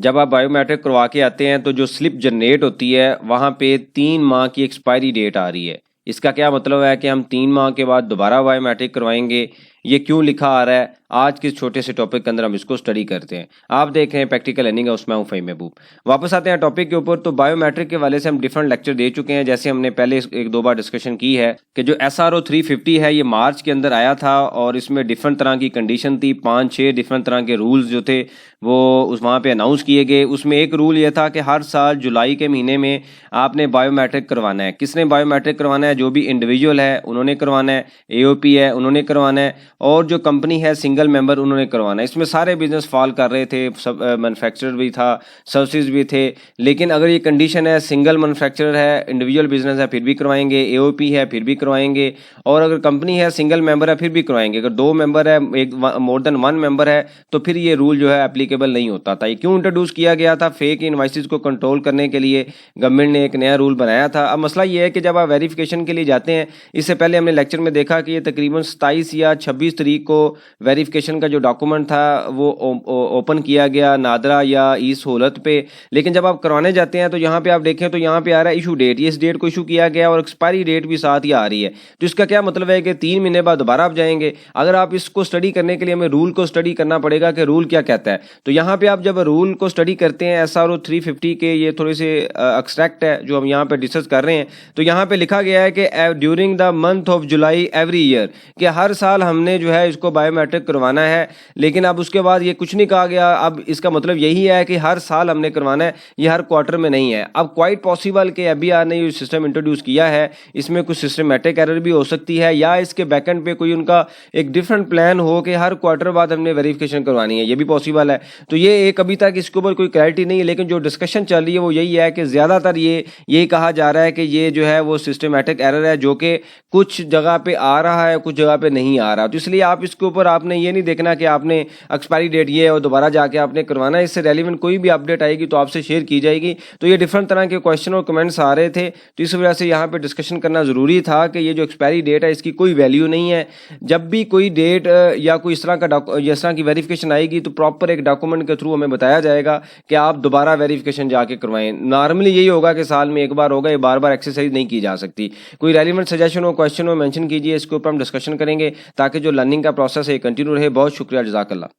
जब आप बायोमेट्रिक करवा के आते हैं तो जो स्लिप जनरेट होती है वहाँ पे 3 माह की एक्सपायरी डेट आ रही है। इसका क्या मतलब है कि हम 3 माह के बाद दोबारा बायोमेट्रिक करवाएंगे, ये क्यों लिखा आ रहा है? आज के छोटे से टॉपिक के अंदर हम इसको स्टडी करते हैं। आप देख रहे हैं प्रैक्टिकल लर्निंग है, उसमें हूँ फ़हीम महबूब। वापस आते हैं टॉपिक के ऊपर। तो बायोमेट्रिक के वाले से हम डिफरेंट लेक्चर दे चुके हैं, जैसे हमने पहले एक दो बार डिस्कशन की है कि जो SRO 350 है ये मार्च के अंदर आया था और इसमें डिफरेंट तरह की कंडीशन थी, 5-6 डिफरेंट तरह के रूल्स जो थे वो उस वहाँ पे अनाउंस किए गए। उसमें एक रूल ये था कि हर साल जुलाई के महीने में आपने बायोमेट्रिक करवाना है। किसने बायोमेट्रिक करवाना है? जो भी इंडिविजुअल है उन्होंने करवाना है, AOP है उन्होंने करवाना है, और जो कंपनी है सिंगल मेंबर उन्होंने करवाना है। इसमें सारे बिजनेस फॉल कर रहे थे, सब मैन्युफैक्चरर भी था, सर्विसेज भी थे। लेकिन अगर ये कंडीशन है सिंगल मैन्युफैक्चरर है, इंडिविजुअल बिजनेस है फिर भी करवाएंगे, AOP है फिर भी करवाएंगे, और अगर कंपनी है सिंगल मेंबर है फिर भी करवाएंगे। अगर 2 मेंबर है, एक मोर देन 1 मेंबर है, तो फिर ये रूल जो है एप्लीकेबल नहीं होता था। ये क्यों इंट्रोड्यूस किया गया था? फेक इनवॉइसेस को कंट्रोल करने के लिए गवर्नमेंट ने एक नया रूल बनाया था। अब मसला ये है कि जब आप वेरिफिकेशन के लिए जाते हैं, इससे पहले हमने लेक्चर में देखा कि ये तकरीबन 27 या 26 तारीख को वेरिफिकेशन का जो डॉक्यूमेंट था वो ओपन किया गया नादरा या ई सहूलत पे। लेकिन जब आप करवाने जाते हैं तो यहाँ पे आप देखें तो यहाँ पे आ रहा है इशू डेट, ये इस डेट को इशू किया गया और एक्सपायरी डेट भी साथ ही आ रही है। तो इसका क्या मतलब है कि 3 महीने बाद दोबारा आप जाएंगे। अगर आप इसको स्टडी करने के लिए हमें रूल को स्टडी करना पड़ेगा कि रूल क्या कहता है। तो यहाँ पे आप जब रूल को स्टडी करते हैं SRO 350 के, ये थोड़े से एक्सट्रैक्ट है जो हम यहाँ पे डिस्कस कर रहे हैं। तो यहाँ पे लिखा गया है कि during the month of July every year, कि हर साल हमने जो है इसको बायोमेट्रिक करवाना है। लेकिन अब उसके बाद ये कुछ नहीं कहा गया। अब इसका मतलब यही है कि हर साल हमने करवाना है, ये हर क्वार्टर में नहीं है। अब क्वाइट पॉसिबल कि FBR ने ये सिस्टम इंट्रोड्यूस किया है, इसमें कुछ सिस्टमेटिक एरर भी हो सकती है, या इसके बैकएंड पे कोई उनका एक डिफरेंट प्लान हो कि हर क्वार्टर बाद हमने वेरिफिकेशन करवानी है, ये भी पॉसिबल है। तो ये एक अभी तक इसके ऊपर कोई क्लैरिटी नहीं है, लेकिन जो डिस्कशन चल रही है वो यही है कि ज़्यादातर यही कहा जा रहा है कि ये जो है वो सिस्टमेटिक एरर है, जो कि कुछ जगह पे आ रहा है कुछ जगह पे नहीं आ रहा। तो इसलिए आप इसके ऊपर आपने ये नहीं देखना कि आपने एक्सपायरी डेट ये है और दोबारा जाके आपने करवाना है। इससे रेलिवेंट कोई भी अपडेट आएगी तो आपसे शेयर की जाएगी। तो ये डिफरेंट तरह के क्वेश्चन और कमेंट्स आ रहे थे, तो इस वजह से यहाँ पे डिस्कशन करना ज़रूरी था कि ये जो एक्सपायरी डेट है इसकी कोई वैल्यू नहीं है। जब भी कोई डेट या कोई इस तरह की वेरिफिकेशन आएगी तो प्रॉपर एक डॉक्यूमेंट के थ्रू हमें बताया जाएगा कि आप दोबारा वेरिफिकेशन जाके करवाएं। नॉर्मली यही होगा कि साल में एक बार होगा, ये बार बार एक्सरसाइज नहीं की जा सकती। कोई रेलिवेंट सजेशन हो, क्वेश्चन हो, मेंशन कीजिए, इसके ऊपर हम डिस्कशन करेंगे ताकि जो लर्निंग का प्रोसेस है कंटिन्यू रहे। बहुत शुक्रिया, जज़ाकल्लाह।